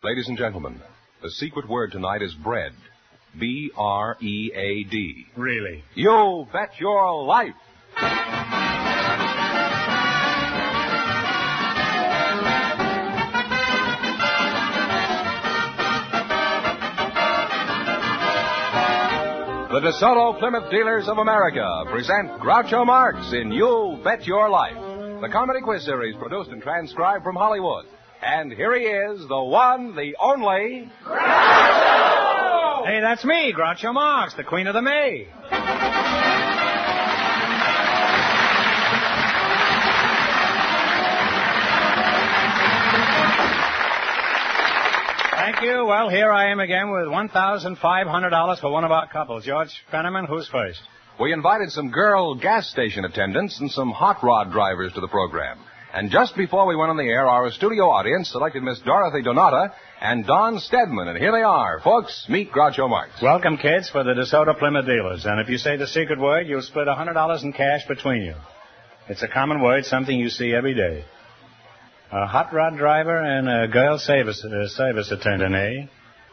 Ladies and gentlemen, the secret word tonight is bread. B-R-E-A-D. Really? You bet your life. The DeSoto Plymouth Dealers of America present Groucho Marx in You Bet Your Life, the comedy quiz series produced and transcribed from Hollywood. And here he is, the one, the only... Groucho! Hey, that's me, Groucho Marx, the Queen of the May. Thank you. Well, here I am again with $1,500 for one of our couples. George Fenneman, who's first? We invited some girl gas station attendants and some hot rod drivers to the program. And just before we went on the air, our studio audience selected Miss Dorothy Donata and Don Stedman. And here they are. Folks, meet Groucho Marx. Welcome, kids, for the DeSoto Plymouth Dealers. And if you say the secret word, you'll split $100 in cash between you. It's a common word, something you see every day. A hot rod driver and a girl service attendant, eh?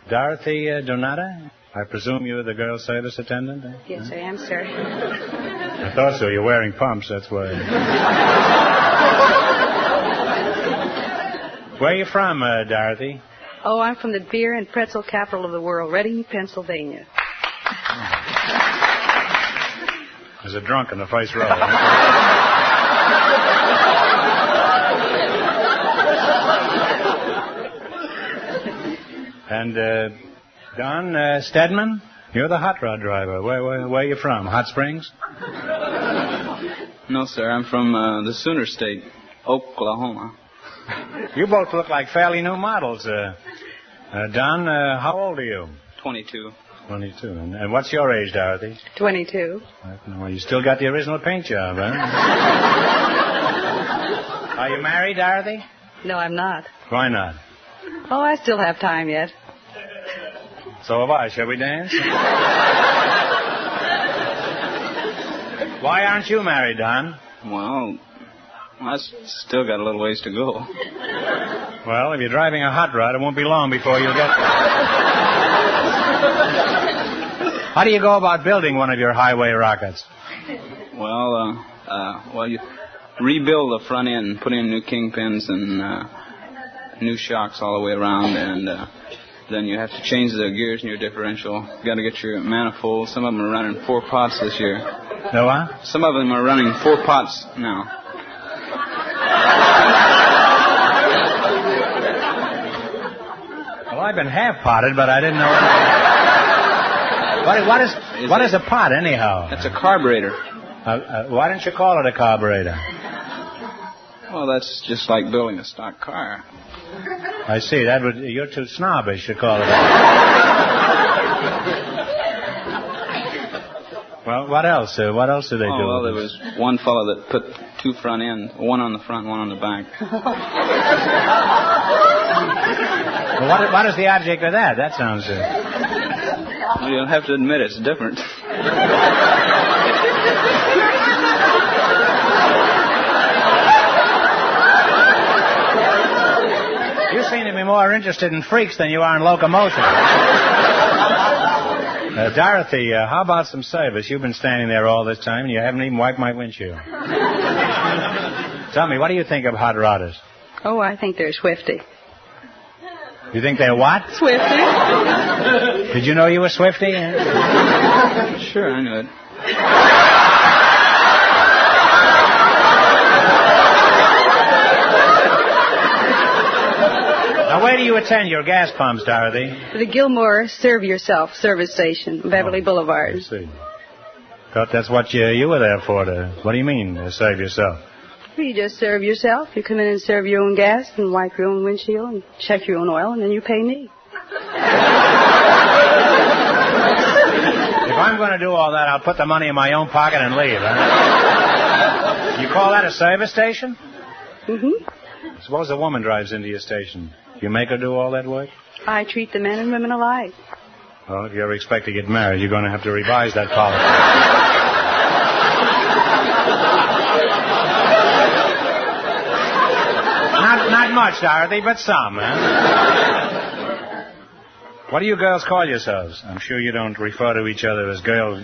Dorothy Donata? I presume you're the girl service attendant? Eh? Yes, I am, sir. I thought so. You're wearing pumps, that's why. Where are you from, Dorothy? Oh, I'm from the beer and pretzel capital of the world, Reading, Pennsylvania. There's a drunk in the first row. And, Don Stedman, you're the hot rod driver. Where are you from? Hot Springs? No, sir. I'm from the Sooner State, Oklahoma. You both look like fairly new models. Don, how old are you? 22. 22. And what's your age, Dorothy? 22. Well, you still got the original paint job, huh? Are you married, Dorothy? No, I'm not. Why not? Oh, I still have time yet. So have I. Shall we dance? Why aren't you married, Don? Well, I still got a little ways to go. Well, if you're driving a hot rod, it won't be long before you'll get there. How do you go about building one of your highway rockets? Well, you rebuild the front end, put in new kingpins and new shocks all the way around, and then you have to change the gears in your differential. You got to get your manifold. Some of them are running 4 pots this year. No what? Some of them are running 4 pots now. Well, I've been half-potted, but I didn't know what is a pot, anyhow? That's a carburetor. Why don't you call it a carburetor? Well, that's just like building a stock car. I see. You're too snobbish to call it that. Well, what else? What else do they do? Well, there was one fellow that put 2 front ends, one on the front, one on the back. Well, what is the object of that? That sounds... Well, you'll have to admit it's different. You seem to be more interested in freaks than you are in locomotion. Dorothy, how about some service? You've been standing there all this time, and you haven't even wiped my windshield. Tell me, what do you think of hot rodders? Oh, I think they're swifty. You think they're what? Swifty. Did you know you were swifty? Sure, I knew it. Now, where do you attend your gas pumps, Dorothy? The Gilmore Serve Yourself service station, Beverly Boulevard. I see. Thought that's what you were there for. What do you mean, serve yourself? You just serve yourself. You come in and serve your own gas and wipe your own windshield and check your own oil, and then you pay me. If I'm going to do all that, I'll put the money in my own pocket and leave, huh? You call that a service station? Mm-hmm. Suppose a woman drives into your station. You make her do all that work? I treat the men and women alike. Well, if you ever expect to get married, you're going to have to revise that policy. Not much, Dorothy, but some, huh? What do you girls call yourselves? I'm sure you don't refer to each other as girl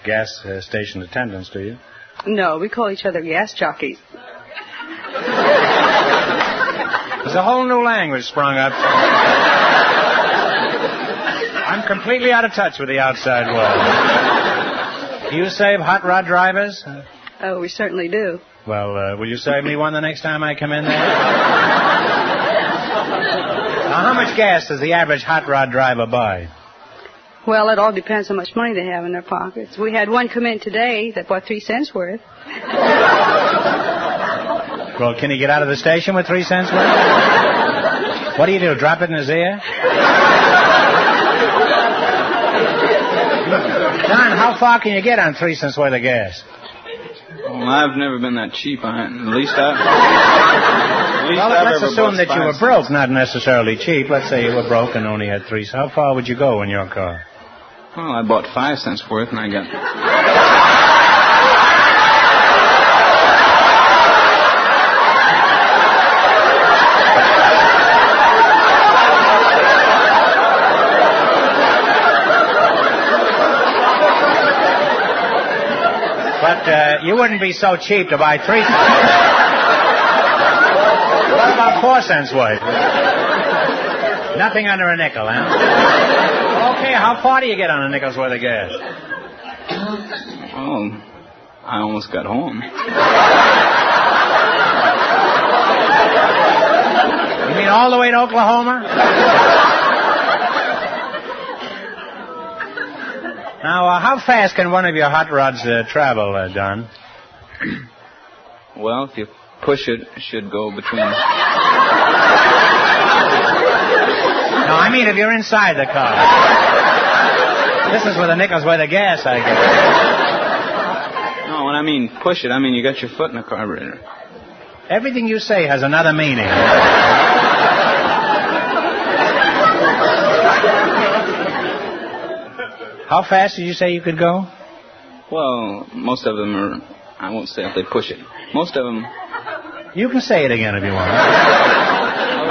gas station attendants, do you? No, we call each other gas jockeys. There's a whole new language sprung up. I'm completely out of touch with the outside world. Do you save hot rod drivers? Oh, we certainly do. Well, will you save me one the next time I come in there? Now, how much gas does the average hot rod driver buy? Well, it all depends how much money they have in their pockets. We had one come in today that bought 3 cents worth. Well, can he get out of the station with 3 cents worth? What do you do, drop it in his ear? Don, how far can you get on 3 cents worth of gas? Well, I've never been that cheap on it. Let's assume that you were broke, not necessarily cheap. Let's say you were broke and only had 3 cents. How far would you go in your car? Well, I bought 5 cents worth and I got... But you wouldn't be so cheap to buy 3 cents. What about 4 cents worth? Nothing under a nickel, huh? Okay, how far do you get on a nickel's worth of gas? Oh, I almost got home. You mean all the way to Oklahoma? Now, how fast can one of your hot rods travel, Don? Well, if you push it, it should go between... No, I mean if you're inside the car. This is with a nickel's worth of gas, I guess. No, when I mean push it, I mean you got your foot in the carburetor. Everything you say has another meaning. How fast did you say you could go? Well, most of them are... I won't say if they push it. Most of them... You can say it again if you want.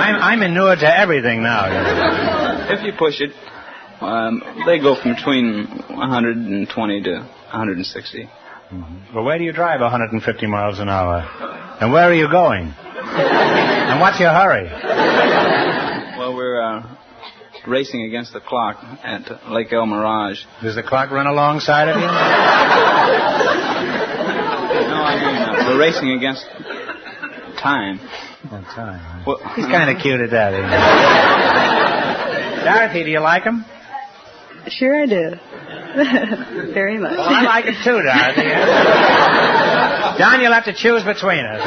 I'm inured to everything now. If you push it, they go from between 120 to 160. Mm-hmm. Well, where do you drive 150 miles an hour? And where are you going? And what's your hurry? Well, we're racing against the clock at Lake El Mirage. Does the clock run alongside of you? No, I mean, we're racing against time. Oh, time. Well, he's kind of cute at that, isn't he? Dorothy, do you like him? Sure I do. Very much. Well, I like him too, Dorothy. Don, you'll have to choose between us.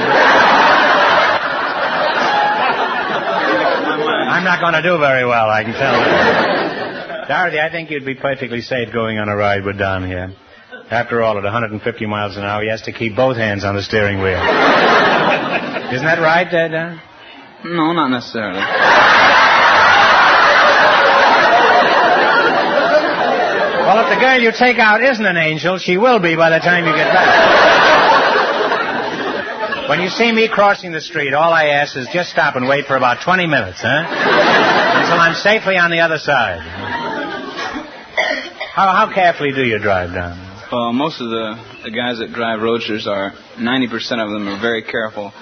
I'm not going to do very well, I can tell you. Dorothy, I think you'd be perfectly safe going on a ride with Don here. After all, at 150 miles an hour, he has to keep both hands on the steering wheel. Isn't that right, Don? No, not necessarily. Well, if the girl you take out isn't an angel, she will be by the time you get back. When you see me crossing the street, all I ask is just stop and wait for about 20 minutes, huh? Until I'm safely on the other side. How carefully do you drive, Don? Well, most of the guys that drive roadsters are, 90% of them are very careful.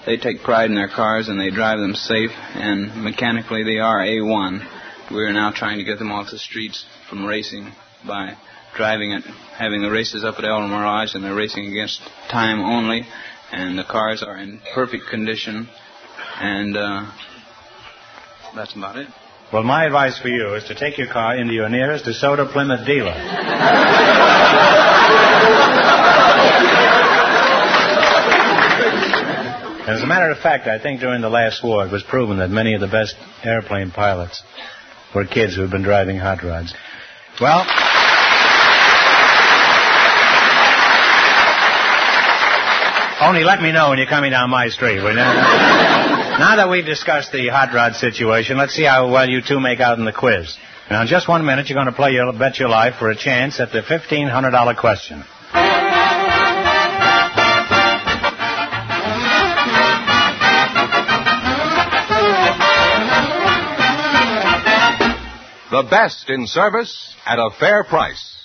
They take pride in their cars and they drive them safe, and mechanically they are A1. We're now trying to get them off the streets from racing by driving it, having the races up at El Mirage, and they're racing against time only, and the cars are in perfect condition, and that's about it. Well, my advice for you is to take your car into your nearest DeSoto Plymouth dealer. As a matter of fact, I think during the last war it was proven that many of the best airplane pilots were kids who had been driving hot rods. Well, only let me know when you're coming down my street, will you? Now that we've discussed the hot rod situation, let's see how well you two make out in the quiz. Now, in just 1 minute, you're going to play your Bet Your Life for a chance at the $1,500 question. The best in service at a fair price.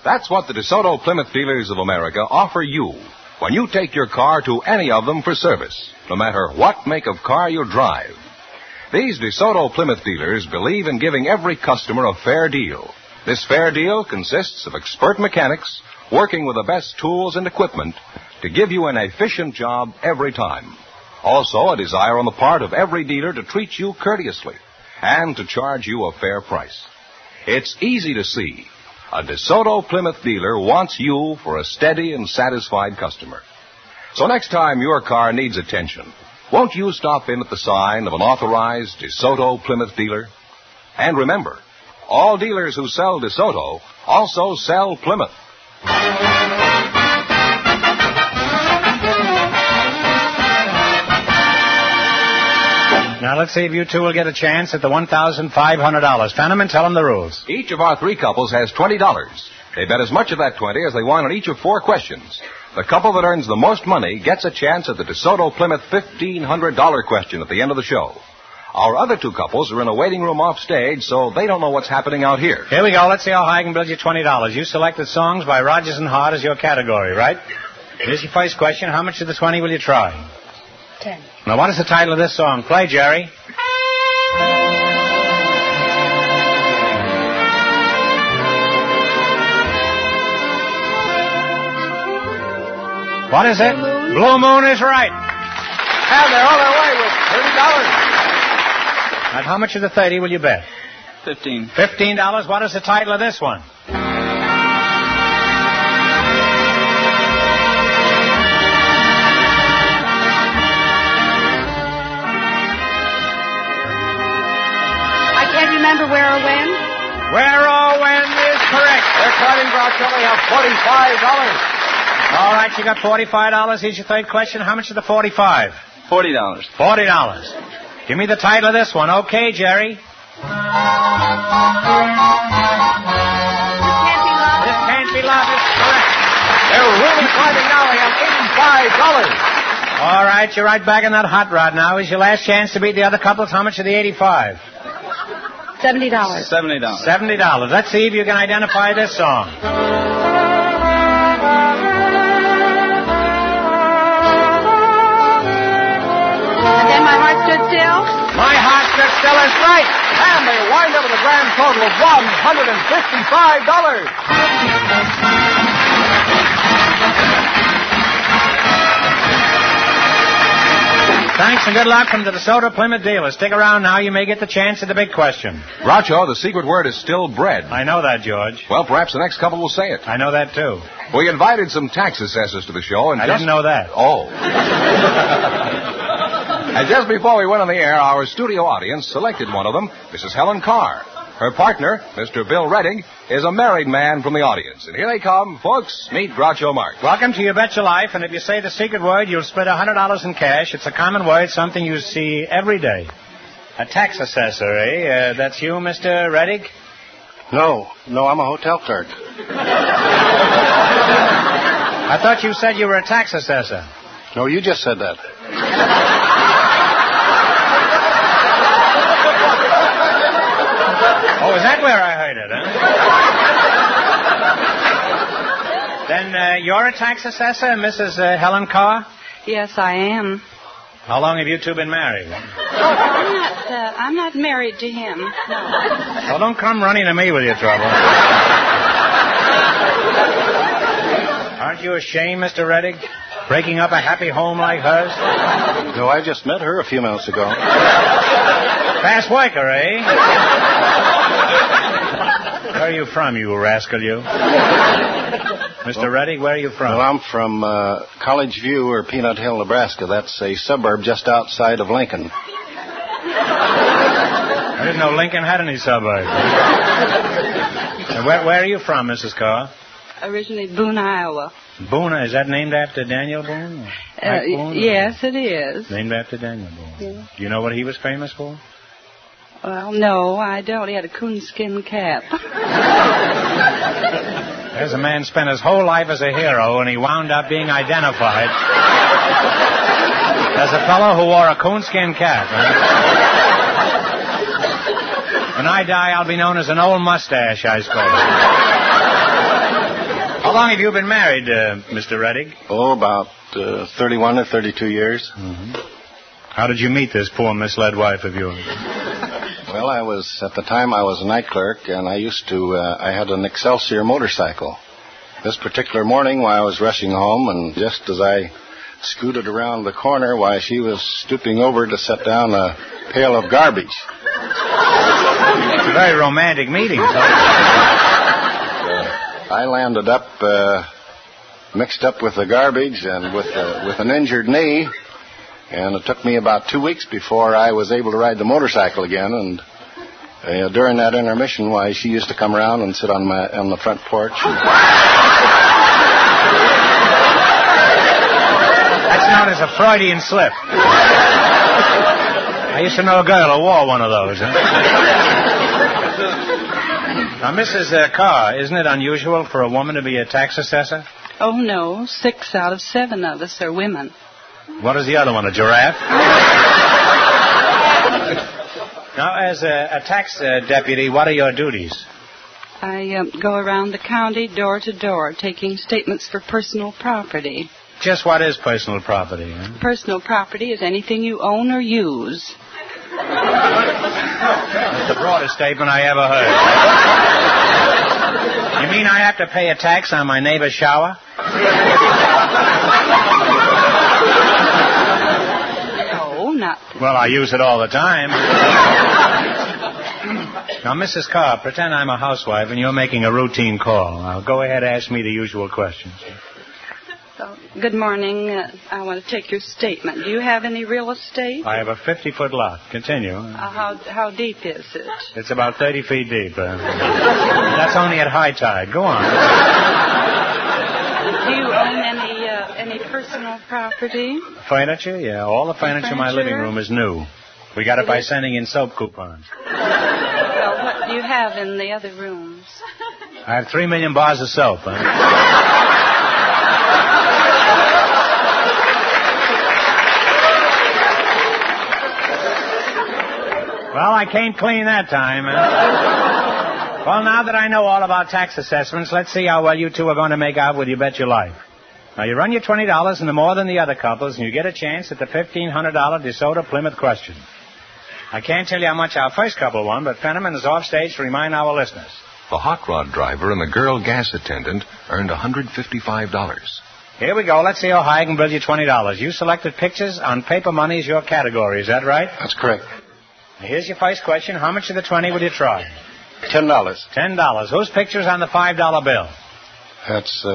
That's what the DeSoto Plymouth dealers of America offer you when you take your car to any of them for service, no matter what make of car you drive. These DeSoto Plymouth dealers believe in giving every customer a fair deal. This fair deal consists of expert mechanics working with the best tools and equipment to give you an efficient job every time. Also, a desire on the part of every dealer to treat you courteously and to charge you a fair price. It's easy to see. A DeSoto Plymouth dealer wants you for a steady and satisfied customer. So next time your car needs attention, won't you stop in at the sign of an authorized DeSoto Plymouth dealer? And remember, all dealers who sell DeSoto also sell Plymouth. Now, let's see if you two will get a chance at the $1,500. Fenneman, tell them the rules. Each of our three couples has $20. They bet as much of that 20 as they want on each of 4 questions. The couple that earns the most money gets a chance at the DeSoto Plymouth $1,500 question at the end of the show. Our other 2 couples are in a waiting room off stage, so they don't know what's happening out here. Here we go. Let's see how high I can build you $20. You selected songs by Rodgers and Hart as your category, right? Here's your first question. How much of the 20 will you try? 10. Now, what is the title of this song? Play, Jerry. What is it? Blue Moon is right. And they're on their way with $30. And how much of the 30 will you bet? 15. $15. What is the title of this one? I can't remember Where or When. Where or When is correct. They're climbing Groucho. They have $45. All right, you got $45. Here's your third question. How much of the 45? $40. $40. Give me the title of this one. Okay, Jerry. This Can't Be Love. This Can't Be Love is correct. They're really climbing now. They have $85. All right, you're right back in that hot rod now. Is your last chance to beat the other couples. How much of the 85? $70. $70. $70. Let's see if you can identify this song. And then My Heart Stood Still. My Heart Stood Still is right. And they wind up with a grand total of $155. Thanks and good luck from the DeSoto Plymouth dealers. Stick around now. You may get the chance at the big question. Groucho, the secret word is still bread. I know that, George. Well, perhaps the next couple will say it. I know that, too. We invited some tax assessors to the show, and I didn't know that. Oh. And just before we went on the air, our studio audience selected one of them, Mrs. Helen Carr. Her partner, Mr. Bill Redding, is a married man from the audience. And here they come. Folks, meet Groucho Marx. Welcome to You Bet Your Life, and if you say the secret word, you'll split $100 in cash. It's a common word, something you see every day. A tax assessor, eh? That's you, Mr. Reddick? No, I'm a hotel clerk. I thought you said you were a tax assessor. No, you just said that. Oh, is that where I heard it, huh? Then you're a tax assessor, Mrs. Helen Carr? Yes, I am. How long have you two been married? I'm not married to him. No. Well, don't come running to me with your trouble. Aren't you ashamed, Mr. Reddick, breaking up a happy home like hers? No, I just met her a few minutes ago. Fast worker, eh? Where are you from, you rascal, you? Mr. Reddick, where are you from? Well, I'm from College View or Peanut Hill, Nebraska. That's a suburb just outside of Lincoln. I didn't know Lincoln had any suburbs. Where are you from, Mrs. Carr? Originally Boone, Iowa. Boone, is that named after Daniel Boone? Boone? Yes, it is. Named after Daniel Boone. Yeah. Do you know what he was famous for? Well, no, I don't. He had a coonskin cap. There's a man spent his whole life as a hero, and he wound up being identified as a fellow who wore a coonskin cap. Huh? When I die, I'll be known as an old mustache, I suppose. How long have you been married, Mr. Reddick? Oh, about 31 or 32 years. Mm-hmm. How did you meet this poor misled wife of yours? Well, at the time I was a night clerk, and I had an Excelsior motorcycle. This particular morning, while I was rushing home, and just as I scooted around the corner, while she was stooping over to set down a pail of garbage. It's a very romantic meeting. I landed up mixed up with the garbage and with an injured knee, and it took me about 2 weeks before I was able to ride the motorcycle again. And during that intermission, why, she used to come around and sit on the front porch. That's known as a Freudian slip. I used to know a girl who wore one of those. Huh? Now, Mrs. Carr, isn't it unusual for a woman to be a tax assessor? Oh, no. 6 out of 7 of us are women. What is the other one, a giraffe? Now, as a tax deputy, what are your duties? I go around the county door to door taking statements for personal property. Just what is personal property? Huh? Personal property is anything you own or use. That's the broadest statement I ever heard. You mean I have to pay a tax on my neighbor's shower? No, not... Well, I use it all the time. Now, Mrs. Carr, pretend I'm a housewife and you're making a routine call. Now, go ahead and ask me the usual questions. So, good morning. I want to take your statement. Do you have any real estate? I have a 50-foot lot. Continue. How deep is it? It's about 30 feet deep. That's only at high tide. Go on. Do you own any personal property? Furniture? Yeah, all the furniture in my living room is new. We got it by sending in soap coupons. Well, what do you have in the other rooms? I have 3 million bars of soap. Huh? Well, I came clean that time. Well, now that I know all about tax assessments, let's see how well you two are going to make out with You Bet Your Life. Now, you run your $20 into more than the other couples, and you get a chance at the $1,500 DeSoto Plymouth question. I can't tell you how much our first couple won, but Fenneman is off stage to remind our listeners. The hot rod driver and the girl gas attendant earned $155. Here we go. Let's see how high I can build you $20. You selected pictures on paper money as your category. Is that right? That's correct. Here's your first question. How much of the 20 will you try? $10. $10. Whose picture's on the $5 bill? That's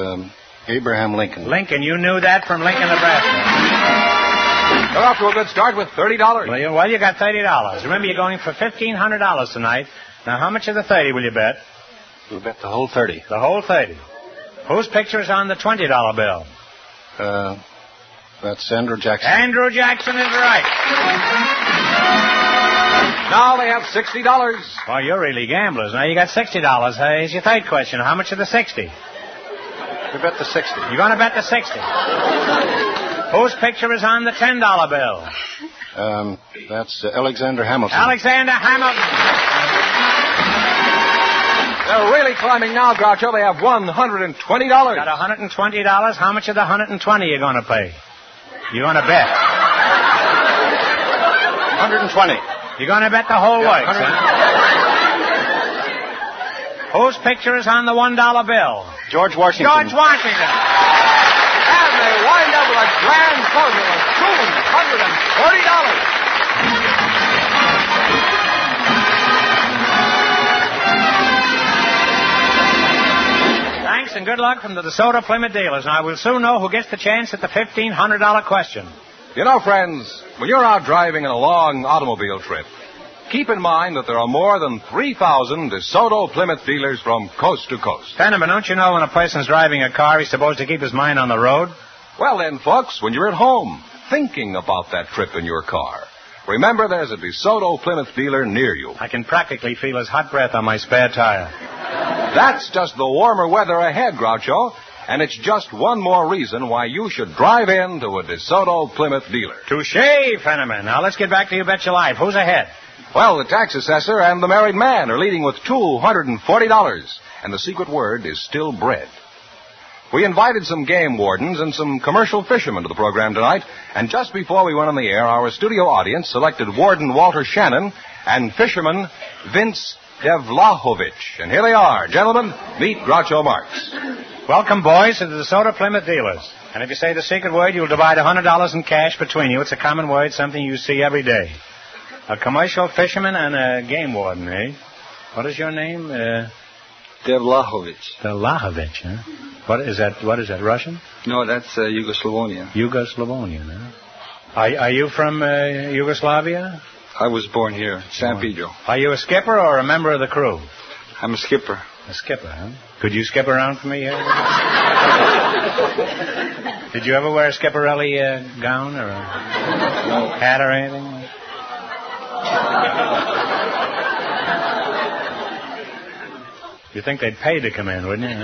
Abraham Lincoln. Lincoln. You knew that from Lincoln, Nebraska. Got off to a good start with $30. Well, you got $30. Remember, you're going for $1,500 tonight. Now, how much of the 30 will you bet? We'll bet the whole 30. The whole 30. Whose picture is on the $20 bill? That's Andrew Jackson. Andrew Jackson is right. Now they have $60. Well, you're really gamblers. Now you got $60. Here's your third question. How much of the 60? We bet the 60. You're going to bet the 60. Whose picture is on the $10 bill? That's Alexander Hamilton. Alexander Hamilton. They're really climbing now, Groucho. They have $120. Got $120. How much of the $120 are you going to pay? You're going to bet. 120. You're going to bet the whole works, huh? Whose picture is on the $1 bill? George Washington. George Washington. And they wind up with a grand total of $240. Thanks and good luck from the DeSoto Plymouth dealers. Now, we'll soon know who gets the chance at the $1,500 question. You know, friends, when you're out driving in a long automobile trip, keep in mind that there are more than 3,000 DeSoto Plymouth dealers from coast to coast. Fenneman, don't you know when a person's driving a car, he's supposed to keep his mind on the road? Well then, folks, when you're at home, thinking about that trip in your car, remember there's a DeSoto Plymouth dealer near you. I can practically feel his hot breath on my spare tire. That's just the warmer weather ahead, Groucho. And it's just one more reason why you should drive in to a DeSoto Plymouth dealer. Touché, Fenneman. Now let's get back to You Bet Your Life. Who's ahead? Well, the tax assessor and the married man are leading with $240, and the secret word is still bread. We invited some game wardens and some commercial fishermen to the program tonight, and just before we went on the air, our studio audience selected Warden Walter Shannon and fisherman Vince Devlahovich. And here they are. Gentlemen, meet Groucho Marx. Welcome, boys, to the DeSoto Plymouth dealers. And if you say the secret word, you'll divide $100 in cash between you. It's a common word, something you see every day. A commercial fisherman and a game warden, eh? What is your name? Devlahovich. Devlahovich, huh? What is that, Russian? No, that's Yugoslavonian. Yugoslavonian, huh? Are you from Yugoslavia? I was born here, San Pedro. Are you a skipper or a member of the crew? I'm a skipper. A skipper, huh? Could you skip around for me here? Did you ever wear a skipperelli gown or a hat or anything? You think they'd pay to come in, wouldn't you?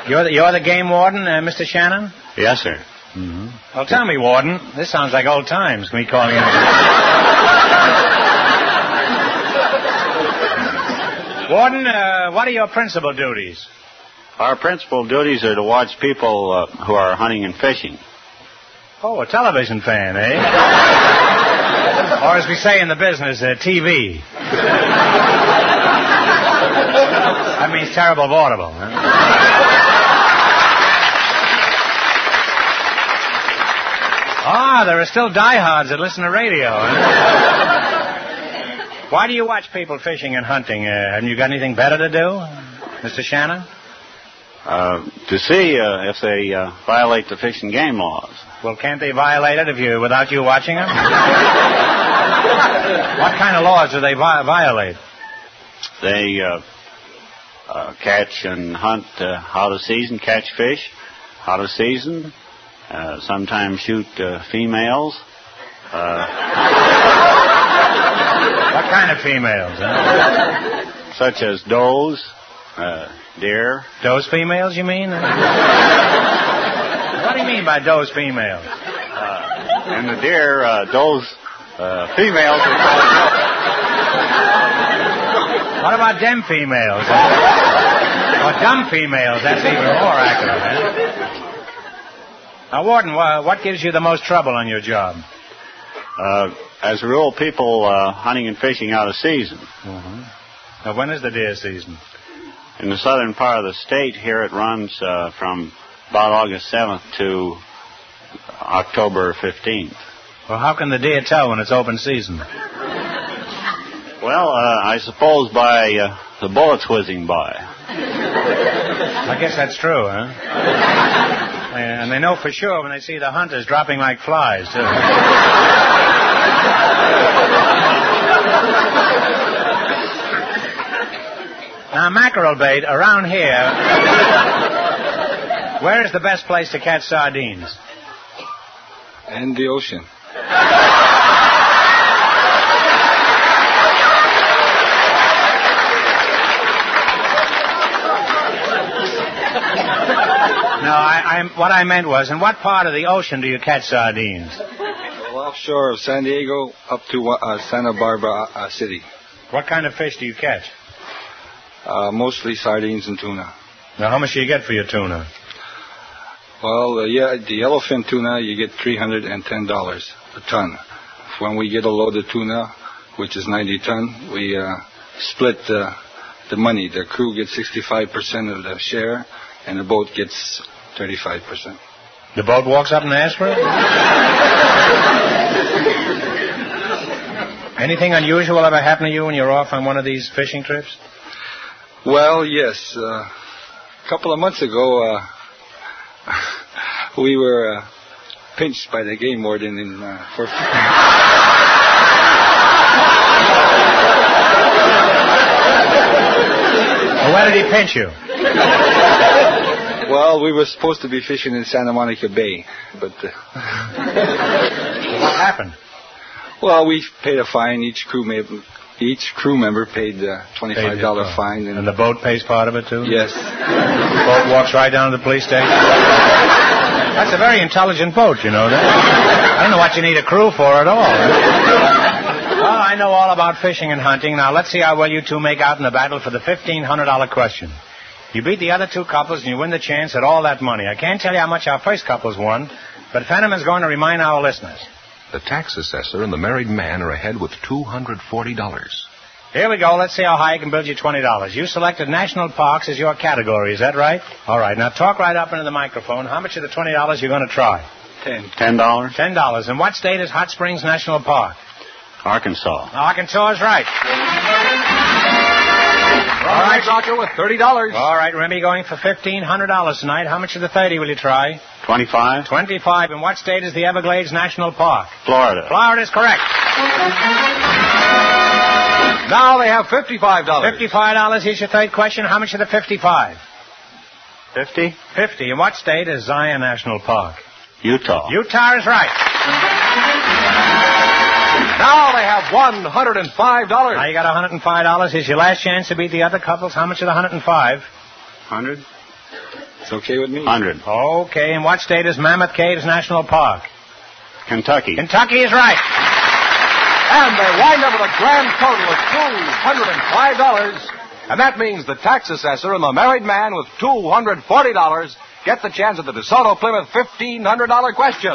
You're the game warden, Mr. Shannon? Yes, sir. Mm-hmm. Well, tell me, Warden, this sounds like old times. Can we call you? Warden, what are your principal duties? Our principal duties are to watch people who are hunting and fishing. Oh, a television fan, eh? Or as we say in the business, TV. That means terrible vaudeville, huh? Ah, there are still diehards that listen to radio, huh? Why do you watch people fishing and hunting? Haven't you got anything better to do, Mr. Shannon? To see if they violate the fish and game laws. Well, can't they violate it without you watching them? What kind of laws do they violate? They catch and hunt out of season, catch fish out of season, sometimes shoot females. What kind of females? Huh? Such as does, deer. Does females, you mean? What do you mean by does females? And the deer, does females are called. What about them females? Or dumb females? That's even more accurate, huh? Now, Warden, what gives you the most trouble on your job? As a rule, people hunting and fishing out of season. Mm-hmm. Now, when is the deer season? In the southern part of the state, here it runs from about August 7th to October 15th. Well, how can the deer tell when it's open season? Well, I suppose by the bullets whizzing by. I guess that's true, huh? And they know for sure when they see the hunters dropping like flies, too. Now, mackerel bait, around here, where is the best place to catch sardines? In the ocean. No, what I meant was, in what part of the ocean do you catch sardines? Well, offshore of San Diego up to Santa Barbara City. What kind of fish do you catch? Mostly sardines and tuna. Now, how much do you get for your tuna? Well, the yellowfin tuna, you get $310 a ton. When we get a load of tuna, which is 90 ton, we split the money. The crew gets 65% of the share, and the boat gets 35%. The boat walks up and asks for it? Anything unusual ever happen to you when you're off on one of these fishing trips? Well, yes. A couple of months ago, we were pinched by the game warden for... Where did he pinch you? Well, we were supposed to be fishing in Santa Monica Bay, but... What happened? Well, we paid a fine. Each crew Each crew member paid $25 fine. And the boat pays part of it, too? Yes. The boat walks right down to the police station? That's a very intelligent boat, you know that? I don't know what you need a crew for at all. Well, I know all about fishing and hunting. Now, let's see how well you two make out in the battle for the $1,500 question. You beat the other two couples, and you win the chance at all that money. I can't tell you how much our first couple's won, but Fenneman's going to remind our listeners. The tax assessor and the married man are ahead with $240. Here we go. Let's see how high I can build you $20. You selected national parks as your category. Is that right? All right. Now, talk right up into the microphone. How much of the $20 you're going to try? $10. $10. In what state is Hot Springs National Park? Arkansas. Arkansas is right. All right, Groucho, with $30. All right, remember you're going for $1,500 tonight. How much of the 30 will you try? 25. 25. In what state is the Everglades National Park? Florida. Florida is correct. Now they have $55. $55. Here's your third question. How much of the 55? 50. 50. In what state is Zion National Park? Utah. Utah is right. Now they have $105. Now you got $105. Here's your last chance to beat the other couples. How much of the 105? 100. It's okay with me. 100. Okay. In what state is Mammoth Caves National Park? Kentucky. Kentucky is right. And they wind up with a grand total of $205. And that means the tax assessor and the married man with $240 get the chance at the DeSoto Plymouth $1,500 question.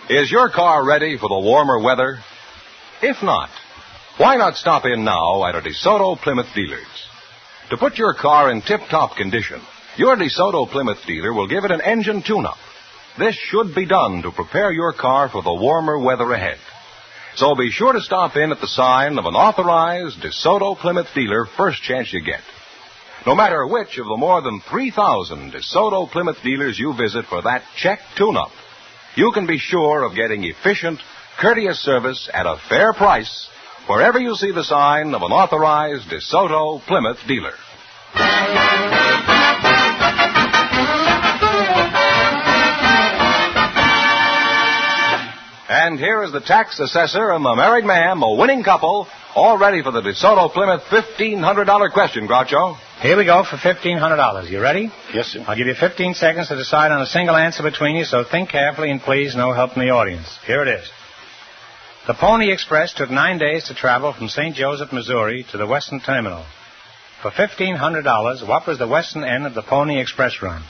Is your car ready for the warmer weather? If not, why not stop in now at a DeSoto Plymouth dealer's? To put your car in tip-top condition, your DeSoto Plymouth dealer will give it an engine tune-up. This should be done to prepare your car for the warmer weather ahead. So be sure to stop in at the sign of an authorized DeSoto Plymouth dealer first chance you get. No matter which of the more than 3,000 DeSoto Plymouth dealers you visit for that check tune-up, you can be sure of getting efficient, courteous service at a fair price wherever you see the sign of an authorized DeSoto Plymouth dealer. And here is the tax assessor and the married man, the winning couple, all ready for the DeSoto Plymouth $1,500 question, Groucho. Here we go for $1,500. You ready? Yes, sir. I'll give you 15 seconds to decide on a single answer between you, so think carefully and please no help from the audience. Here it is. The Pony Express took 9 days to travel from St. Joseph, Missouri to the Western Terminal. For $1,500, what was the western end of the Pony Express run?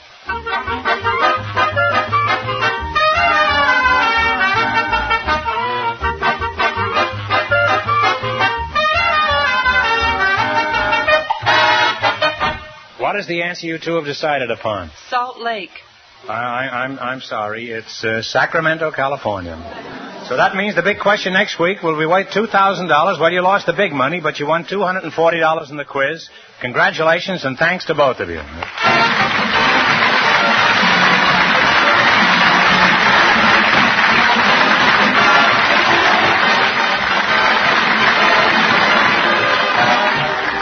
What is the answer you two have decided upon? Salt Lake. I'm sorry. It's Sacramento, California. So that means the big question next week will be worth $2,000. Well, you lost the big money, but you won $240 in the quiz. Congratulations and thanks to both of you.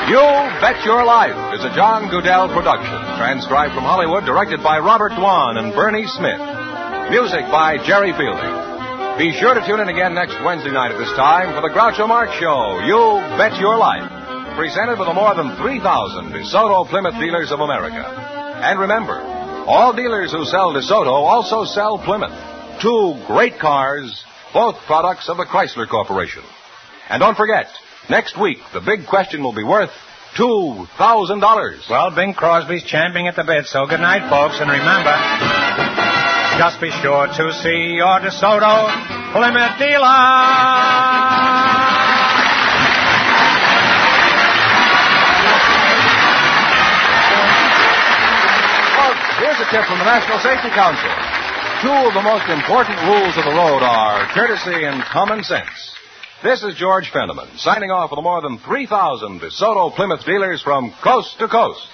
You Bet Your Life is a John Goodell production, transcribed from Hollywood, directed by Robert Dwan and Bernie Smith. Music by Jerry Fielding. Be sure to tune in again next Wednesday night at this time for the Groucho Marx Show, You Bet Your Life, presented by the more than 3,000 DeSoto Plymouth dealers of America. And remember, all dealers who sell DeSoto also sell Plymouth. 2 great cars, both products of the Chrysler Corporation. And don't forget, next week, the big question will be worth $2,000. Well, Bing Crosby's champing at the bit, so good night, folks. And remember, just be sure to see your DeSoto Plymouth dealer. Here's a tip from the National Safety Council. 2 of the most important rules of the road are courtesy and common sense. This is George Fenneman, signing off for the more than 3,000 DeSoto Plymouth dealers from coast to coast.